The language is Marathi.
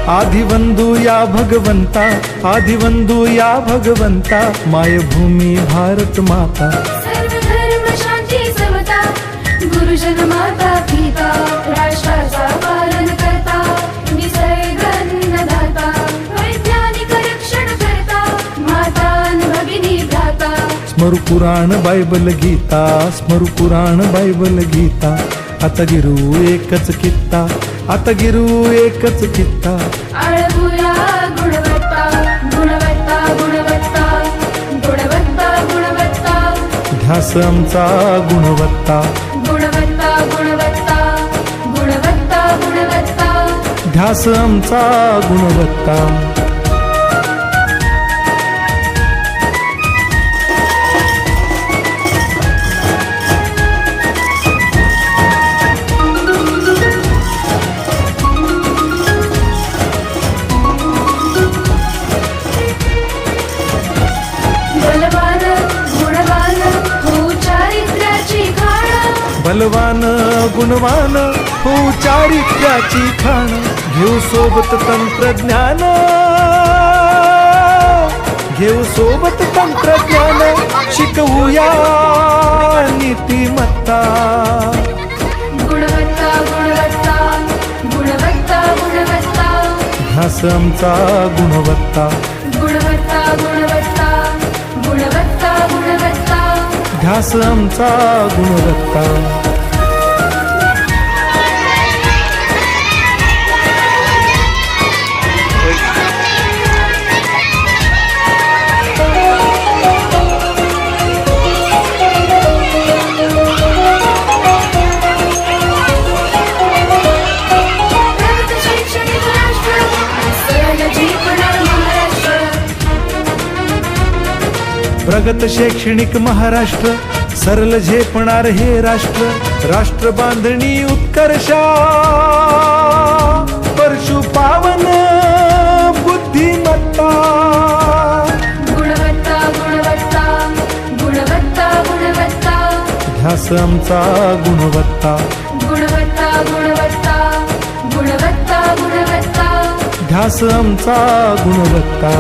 आदिवंदू या भगवंता, आदिवंदू या भगवंता, मायभूमी भारत माता। सर्व धर्म शांती समता, गुरुजन माता पिता, राष्ट्राचा पालन करता, निसर्ग अन्नदाता, वैज्ञानिक रक्षण करता, माता अन् भगिनी भ्राता। स्मरू पुराण बायबल गीता, स्मरू पुराण बायबल गीता, आता गिरू एकच कित्ता, आता गिरू एकच कित्ता। आळवूया गुणवत्ता, गुणवत्ता, गुणवत्ता, गुणवत्ता, गुणवत्ता, ध्यास आमचा गुणवत्ता, गुणवत्ता, गुणवत्ता, गुणवत्ता, गुणवत्ता। ध्यास आमचा गुणवत्ता। बलवान गुणवान हो चारित्र्याची खाण, बलवान गुणवान हो चारित्र्याची खाण, घेऊ सोबत तंत्रज्ञान, घेऊ सोबत तंत्रज्ञान, शिकवूया नीतिमत्ता। गुणवत्ता, गुणवत्ता, गुणवत्ता, गुणवत्ता, ध्यास आमचा गुणवत्ता, गुणवत्ता, गुणवत्ता, गुणवत्ता, गुणवत्ता। ध्यास आमचा गुणवत्ता। प्रगत शैक्षणिक राष्ट्र, सरल जीवनार महाराष्ट्र। प्रगत शैक्षणिक महाराष्ट्र, सरल झेपणार हे राष्ट्र, राष्ट्र बांधणी उत्कर्षा, परशु पावन बुद्धिमत्ता। गुणवत्ता, गुणवत्ता, गुणवत्ता, गुणवत्ता, ध्यास आमचा गुणवत्ता, गुणवत्ता, गुणवत्ता, गुणवत्ता, गुणवत्ता। ध्यास आमचा गुणवत्ता।